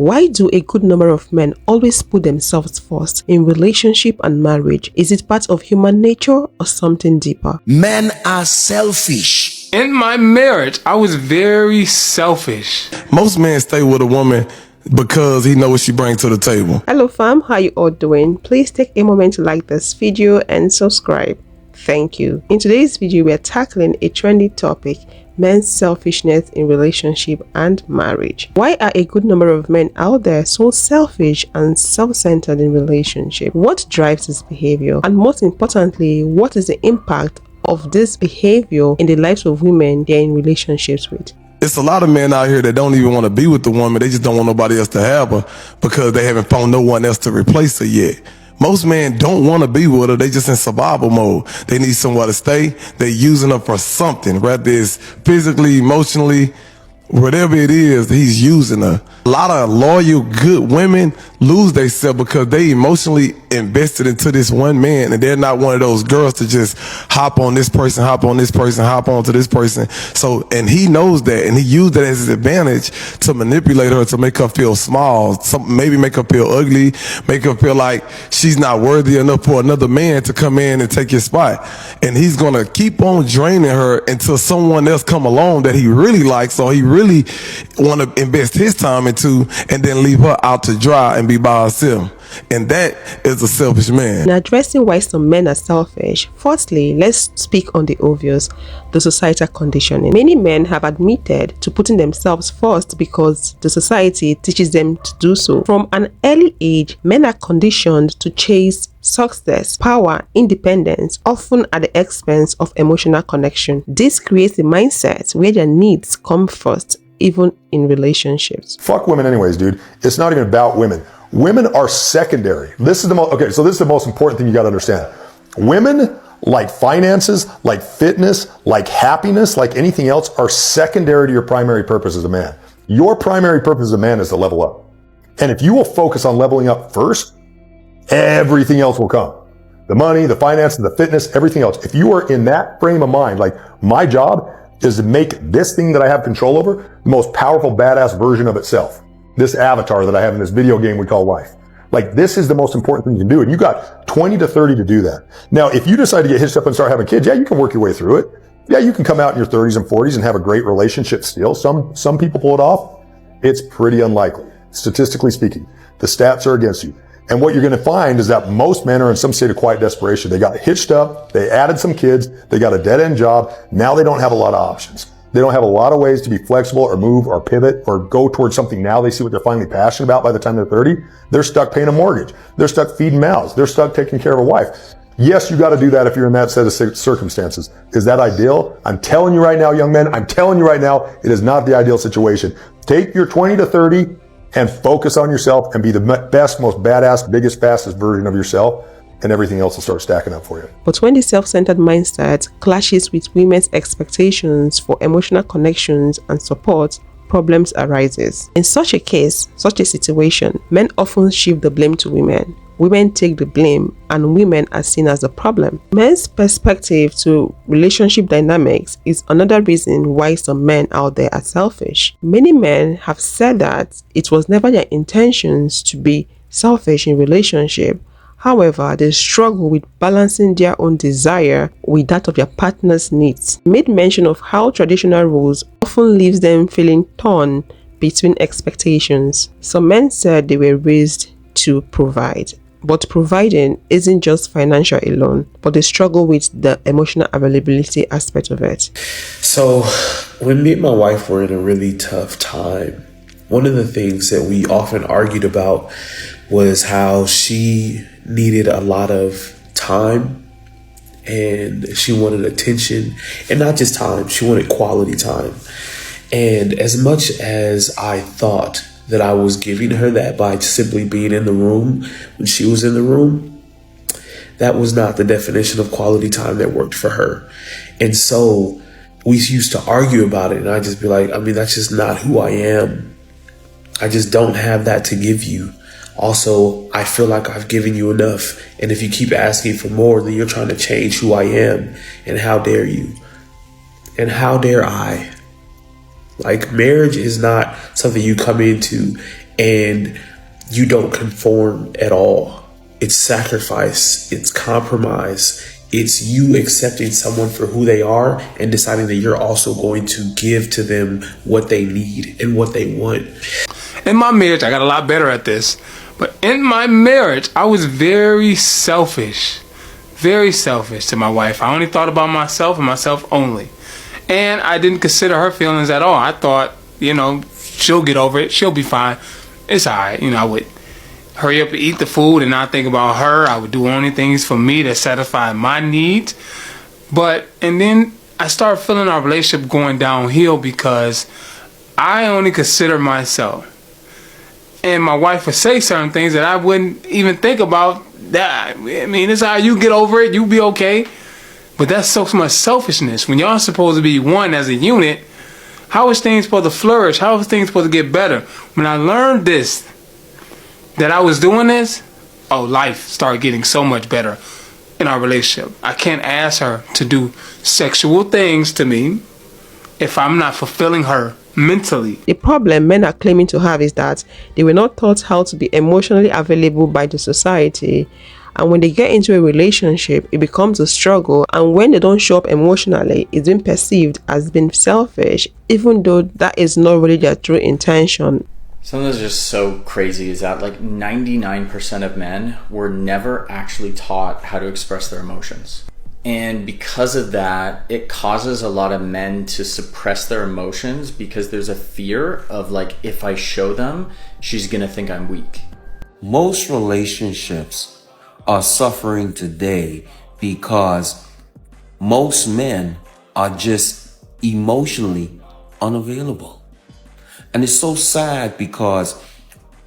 Why do a good number of men always put themselves first in relationship and marriage? Is it part of human nature or something deeper? Men are selfish. In my marriage, I was very selfish. Most men stay with a woman because he knows what she brings to the table. Hello fam, how you all doing? Please take a moment to like this video and subscribe. Thank you. In today's video, we are tackling a trendy topic: men's selfishness in relationship and marriage. Why are a good number of men out there so selfish and self-centered in relationship? What drives this behavior? And most importantly, what is the impact of this behavior in the lives of women they're in relationships with? It's a lot of men out here that don't even want to be with the woman. They just don't want nobody else to have her because they haven't found no one else to replace her yet. Most men don't want to be with her. They just in survival mode. They need somewhere to stay. They're using her for something, whether it's physically, emotionally, whatever it is, he's using her. A lot of loyal, good women lose themselves because they emotionally invested into this one man, and they're not one of those girls to just hop on this person, hop on this person, hop on to this person. So, and he knows that, and he used that as his advantage to manipulate her, to make her feel small, maybe make her feel ugly, make her feel like she's not worthy enough for another man to come in and take his spot. And he's gonna keep on draining her until someone else come along that he really likes, or he really want to invest his time into, and then leave her out to dry and be by herself. And that is a selfish man. In addressing why some men are selfish, firstly, let's speak on the obvious: the societal conditioning. Many men have admitted to putting themselves first because the society teaches them to do so. From an early age, men are conditioned to chase success, power, independence, often at the expense of emotional connection. This creates a mindset where their needs come first, even in relationships. Fuck women anyways, dude. It's not even about women. Women are secondary. This is the most important thing you got to understand. Women, like finances, like fitness, like happiness, like anything else, are secondary to your primary purpose as a man. Your primary purpose as a man is to level up. And if you will focus on leveling up first, everything else will come. The money, the finances, the fitness, everything else. If you are in that frame of mind, like my job is to make this thing that I have control over the most powerful, badass version of itself. This avatar that I have in this video game we call life. Like, this is the most important thing you can do. And you got 20 to 30 to do that. Now, if you decide to get hitched up and start having kids, yeah, you can work your way through it. Yeah, you can come out in your 30s and 40s and have a great relationship still. Some people pull it off. It's pretty unlikely, statistically speaking. The stats are against you. And what you're going to find is that most men are in some state of quiet desperation. They got hitched up. They added some kids. They got a dead-end job. Now they don't have a lot of options. They don't have a lot of ways to be flexible or move or pivot or go towards something. Now they see what they're finally passionate about by the time they're 30. They're stuck paying a mortgage. They're stuck feeding mouths. They're stuck taking care of a wife. Yes, you got to do that if you're in that set of circumstances. Is that ideal? I'm telling you right now, young men, I'm telling you right now, it is not the ideal situation. Take your 20 to 30 and focus on yourself and be the best, most badass, biggest, fastest version of yourself, and everything else will start stacking up for you. But when the self-centered mindset clashes with women's expectations for emotional connections and support, problems arises. In such a case, such a situation, men often shift the blame to women. Women take the blame, and women are seen as the problem. Men's perspective to relationship dynamics is another reason why some men out there are selfish. Many men have said that it was never their intentions to be selfish in relationship. However, they struggle with balancing their own desire with that of their partner's needs. Made mention of how traditional roles often leaves them feeling torn between expectations. Some men said they were raised to provide. But providing isn't just financial alone, but they struggle with the emotional availability aspect of it. So when me and my wife were in a really tough time, one of the things that we often argued about was how she needed a lot of time and she wanted attention, and not just time, she wanted quality time. And as much as I thought that I was giving her that by simply being in the room when she was in the room, that was not the definition of quality time that worked for her. And so we used to argue about it, and I'd just be like, that's just not who I am. I just don't have that to give you. Also, I feel like I've given you enough. And if you keep asking for more, then you're trying to change who I am. And how dare you? And how dare I? Like, marriage is not something you come into and you don't conform at all. It's sacrifice, it's compromise, it's you accepting someone for who they are and deciding that you're also going to give to them what they need and what they want. In my marriage, I got a lot better at this, but in my marriage, I was very selfish to my wife. I only thought about myself and myself only. And I didn't consider her feelings at all. I thought, she'll get over it. She'll be fine. It's all right. I would hurry up and eat the food and not think about her. I would do only things for me to satisfy my needs. And then I started feeling our relationship going downhill because I only consider myself. And my wife would say certain things that I wouldn't even think about. That, it's how you get over it. You be okay. But that's so much selfishness. When y'all supposed to be one as a unit, how is things supposed to flourish? How is things supposed to get better? When I learned that I was doing this, life started getting so much better in our relationship. I can't ask her to do sexual things to me if I'm not fulfilling her mentally. The problem men are claiming to have is that they were not taught how to be emotionally available by the society. And when they get into a relationship, it becomes a struggle. And when they don't show up emotionally, it's been perceived as being selfish, even though that is not really their true intention. Something that's just so crazy is that 99% of men were never actually taught how to express their emotions. And because of that, it causes a lot of men to suppress their emotions because there's a fear of if I show them, she's gonna think I'm weak. Most relationships are suffering today because most men are just emotionally unavailable. And it's so sad because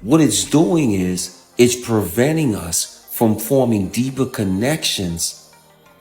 what it's doing is it's preventing us from forming deeper connections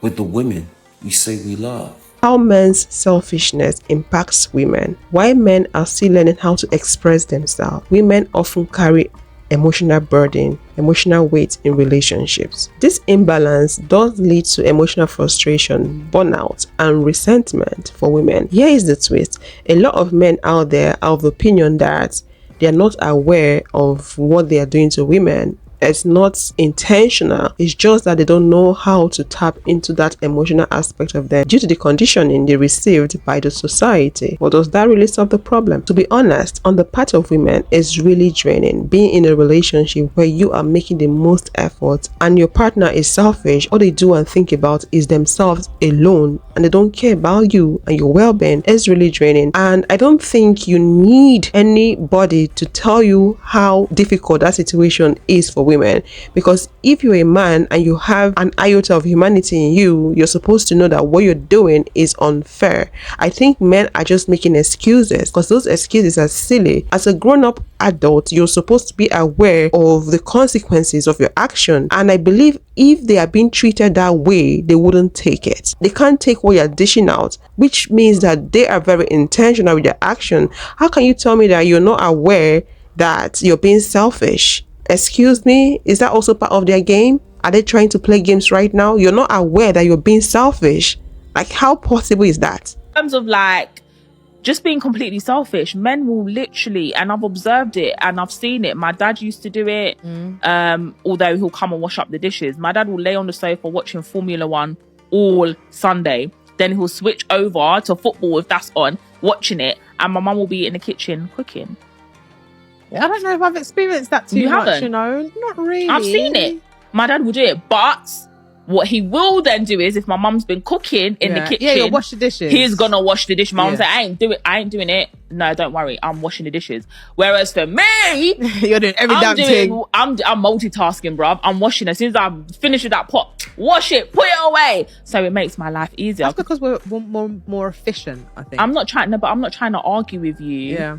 with the women we say we love. How men's selfishness impacts women. Why men are still learning how to express themselves. Women often carry emotional burden, emotional weight in relationships. This imbalance does lead to emotional frustration, burnout, and resentment for women. Here is the twist. A lot of men out there are of the opinion that they are not aware of what they are doing to women. It's not intentional. It's just that they don't know how to tap into that emotional aspect of them due to the conditioning they received by the society. But does that really solve the problem? To be honest, on the part of women, it's really draining being in a relationship where you are making the most effort and your partner is selfish. All they do and think about is themselves alone and they don't care about you and your well-being. It's really draining. And I don't think you need anybody to tell you how difficult that situation is for women, because if you're a man and you have an iota of humanity in you, you're supposed to know that what you're doing is unfair. I think men are just making excuses because those excuses are silly. As a grown-up adult, you're supposed to be aware of the consequences of your action, and I believe if they are being treated that way, they wouldn't take it. They can't take what you're dishing out, which means that they are very intentional with their action. How can you tell me that you're not aware that you're being selfish? Excuse me, is that also part of their game? Are they trying to play games right now? You're not aware that you're being selfish. How possible is that? In terms of just being completely selfish, men will literally, and I've observed it and I've seen it. My dad used to do it, although he'll come and wash up the dishes. My dad will lay on the sofa watching Formula One all Sunday. Then he'll switch over to football if that's on, watching it. And my mum will be in the kitchen cooking. I don't know if I've experienced that too much, not really. I've seen it. My dad will do it, but what he will then do is, if my mum's been cooking in the kitchen, he'll wash the dishes. He's gonna wash the dish. My mum say, I ain't doing it. No, don't worry, I'm washing the dishes. Whereas for me, you're doing every damn thing. I'm multitasking, bruv. I'm washing as soon as I finish with that pot, wash it, put it away. So it makes my life easier. That's because we're more efficient, I think. I'm not trying to argue with you. Yeah.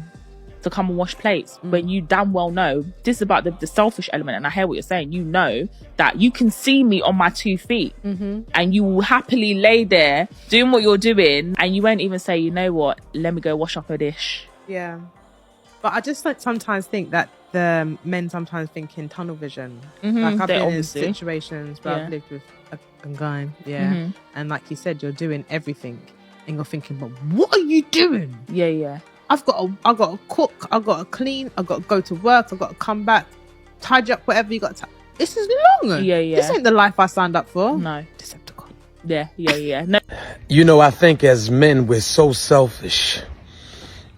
To come and wash plates when you damn well know this is about the selfish element. And I hear what you're saying. You know that you can see me on my 2 feet and you will happily lay there doing what you're doing and you won't even say, you know what, let me go wash up a dish. Yeah. But I just sometimes think that the men sometimes think in tunnel vision. I've been in situations where I've lived with a guy, and like you said, you're doing everything and you're thinking, but what are you doing? Yeah. I've got to cook, I've got to clean, I've got to go to work, I've got to come back, tidy up whatever you got to. This is long. Yeah. This ain't the life I signed up for. No. Decepticon. Yeah. No. You know, I think as men, we're so selfish.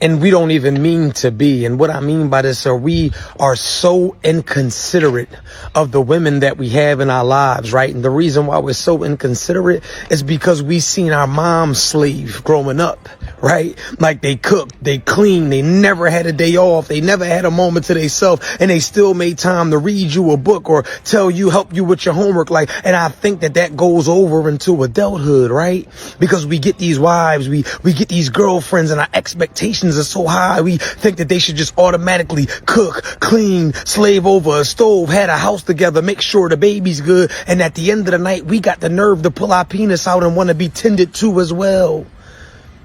And we don't even mean to be. And what I mean by this are we are so inconsiderate of the women that we have in our lives, right? And the reason why we're so inconsiderate is because we seen our moms slave growing up, right? Like they cooked, they cleaned, they never had a day off, they never had a moment to themselves, and they still made time to read you a book or help you with your homework. Like, and I think that goes over into adulthood, right? Because we get these wives, we get these girlfriends, and our expectations are so high. We think that they should just automatically cook, clean, slave over a stove, had a house together, make sure the baby's good. And at the end of the night, we got the nerve to pull our penis out and want to be tended to as well.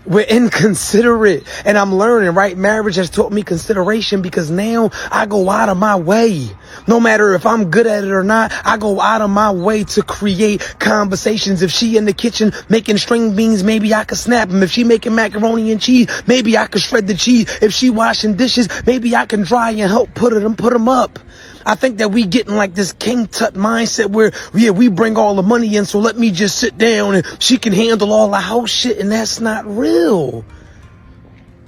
We're inconsiderate. And I'm learning, right? Marriage has taught me consideration because now I go out of my way. No matter if I'm good at it or not, I go out of my way to create conversations. If she in the kitchen making string beans, maybe I could snap them. If she making macaroni and cheese, maybe I could shred the cheese. If she washing dishes, maybe I can dry and help put them up. I think that we getting like this King Tut mindset where, we bring all the money in, so let me just sit down and she can handle all the house shit, and that's not real.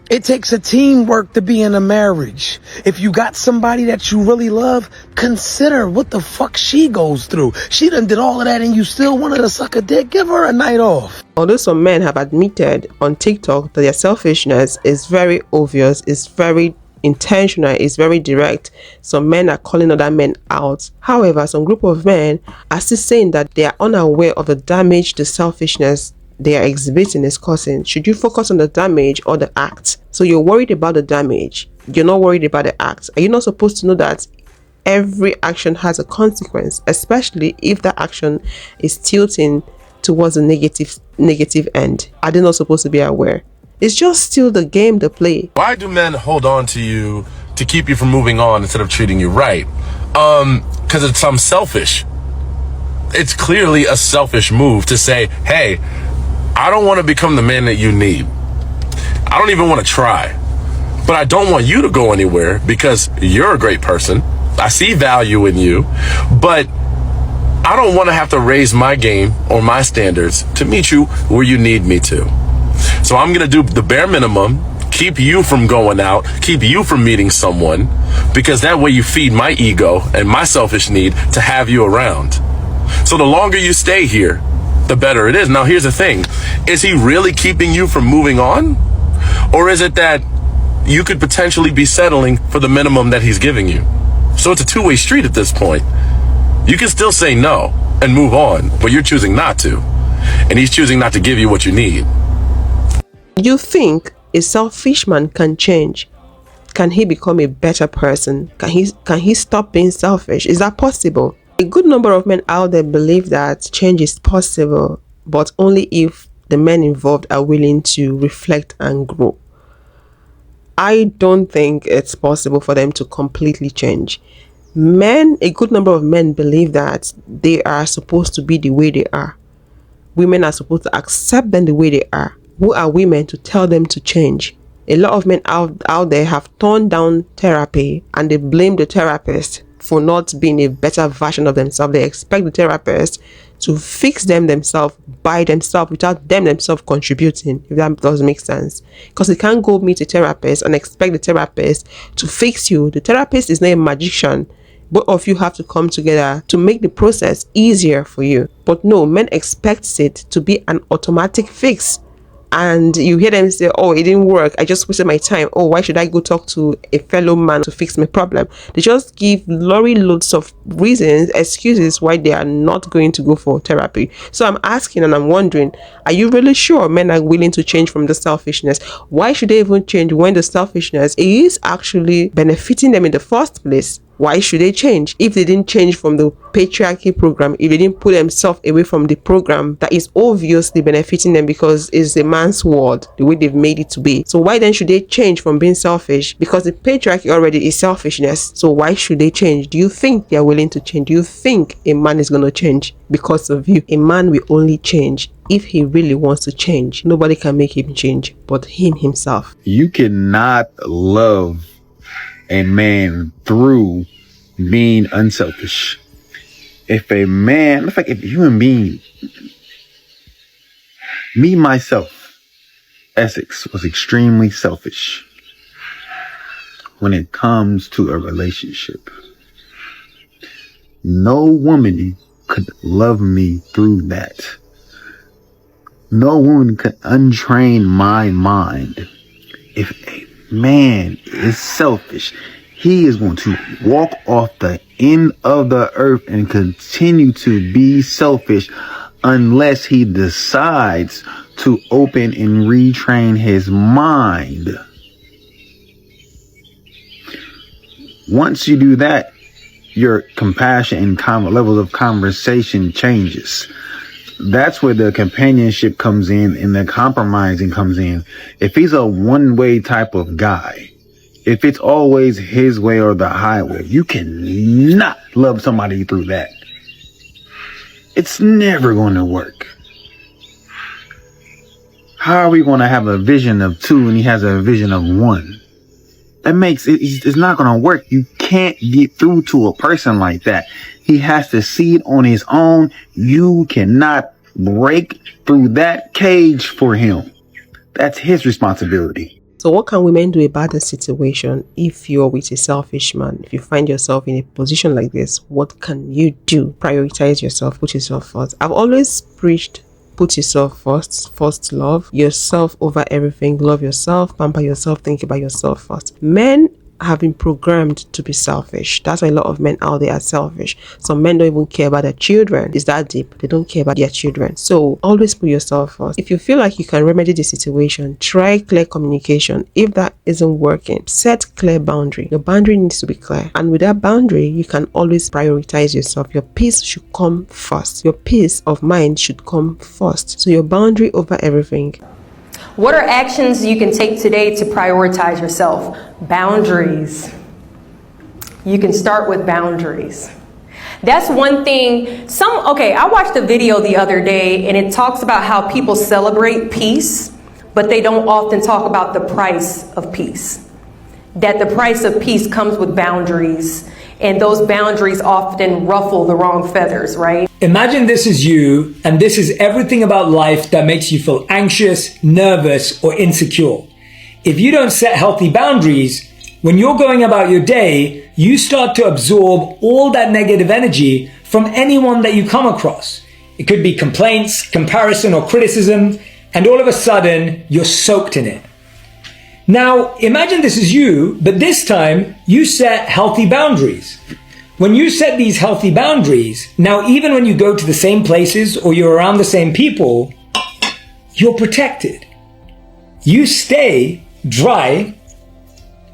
It takes a teamwork to be in a marriage. If you got somebody that you really love, consider what the fuck she goes through. She done did all of that and you still wanted to suck a dick, give her a night off. Although some men have admitted on TikTok that their selfishness is very obvious, is very intentional, is very direct, some men are calling other men out. However, some group of men are still saying that they are unaware of the damage the selfishness they are exhibiting is causing. Should you focus on the damage or the act? So you're worried about the damage, you're not worried about the act. Are you not supposed to know that every action has a consequence, especially if the action is tilting towards a negative end? Are they not supposed to be aware? It's just still the game they play. Why do men hold on to you to keep you from moving on instead of treating you right? Because it's selfish. It's clearly a selfish move to say, hey, I don't want to become the man that you need. I don't even want to try. But I don't want you to go anywhere because you're a great person. I see value in you. But I don't want to have to raise my game or my standards to meet you where you need me to. So I'm going to do the bare minimum, keep you from going out, keep you from meeting someone, because that way you feed my ego and my selfish need to have you around. So the longer you stay here, the better it is. Now, here's the thing. Is he really keeping you from moving on? Or is it that you could potentially be settling for the minimum that he's giving you? So it's a two-way street at this point. You can still say no and move on, but you're choosing not to. And he's choosing not to give you what you need. You think a selfish man can change? Can he become a better person? Can he stop being selfish? Is that possible? A good number of men out there believe that change is possible, but only if the men involved are willing to reflect and grow. I don't think it's possible for them to completely change. A good number of men believe that they are supposed to be the way they are. Women are supposed to accept them the way they are. Who are women to tell them to change? A lot of men out there have turned down therapy and they blame the therapist for not being a better version of themselves. They expect the therapist to fix them themselves by themselves without them themselves contributing, if that does make sense. Because you can't go meet a therapist and expect the therapist to fix you. The therapist is not a magician. Both of you have to come together to make the process easier for you. But no, men expect it to be an automatic fix. And you hear them say, oh, it didn't work, I just wasted my time. Oh, why should I go talk to a fellow man to fix my problem? They just give loads of reasons, excuses why they are not going to go for therapy. So I'm asking and I'm wondering, are you really sure men are willing to change from the selfishness? Why should they even change when the selfishness is actually benefiting them in the first place? Why should they change? If they didn't change from the patriarchy program, if they didn't put themselves away from the program that is obviously benefiting them because it's a man's world, the way they've made it to be. So why then should they change from being selfish? Because the patriarchy already is selfishness. So why should they change? Do you think they're willing to change? Do you think a man is going to change because of you? A man will only change if he really wants to change. Nobody can make him change but him himself. You cannot love a man through being unselfish. If a man, if a human being, me, myself, Essex, was extremely selfish when it comes to a relationship. No woman could love me through that. No woman could untrain my mind. If a man is selfish, he is going to walk off the end of the earth and continue to be selfish unless he decides to open and retrain his mind. Once you do that, your compassion and levels of conversation changes. That's where the companionship comes in and the compromising comes in. If he's a one-way type of guy, if it's always his way or the highway, you cannot love somebody through that. It's never going to work. How are we going to have a vision of two and he has a vision of one? That makes it, it's not going to work. You can't get through to a person like that. He has to see it on his own. You cannot break through that cage for him. That's his responsibility. So what can women do about the situation if you're with a selfish man? If you find yourself in a position like this, what can you do? Prioritize yourself, put yourself first. I've always preached put yourself first. First, love yourself over everything. Love yourself, pamper yourself, think about yourself first. Men have been programmed to be selfish. That's why a lot of men out there are selfish. Some men don't even care about their children. It's that deep. They don't care about their children. So always put yourself first. If you feel like you can remedy the situation, try clear communication. If that isn't working, set clear boundary. Your boundary needs to be clear. And with that boundary, you can always prioritize yourself. Your peace should come first. Your peace of mind should come first. So your boundary over everything. What are actions you can take today to prioritize yourself? Boundaries. You can start with boundaries. That's one thing. I watched a video the other day and it talks about how people celebrate peace, but they don't often talk about the price of peace. That the price of peace comes with boundaries, and those boundaries often ruffle the wrong feathers, right? Imagine this is you, and this is everything about life that makes you feel anxious, nervous, or insecure. If you don't set healthy boundaries, when you're going about your day, you start to absorb all that negative energy from anyone that you come across. It could be complaints, comparison, or criticism, and all of a sudden, you're soaked in it. Now, imagine this is you, but this time you set healthy boundaries. When you set these healthy boundaries, now even when you go to the same places or you're around the same people, you're protected. You stay dry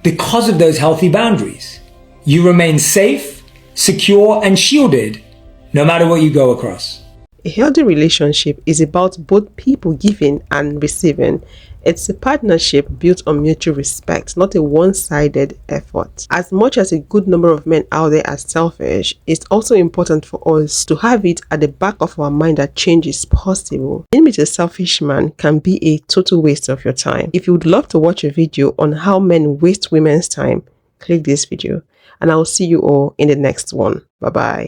because of those healthy boundaries. You remain safe, secure, and shielded no matter what you go across. A healthy relationship is about both people giving and receiving. It's a partnership built on mutual respect, not a one-sided effort. As much as a good number of men out there are selfish, it's also important for us to have it at the back of our mind that change is possible. Being with a selfish man can be a total waste of your time. If you would love to watch a video on how men waste women's time, click this video, and I'll see you all in the next one. Bye-bye.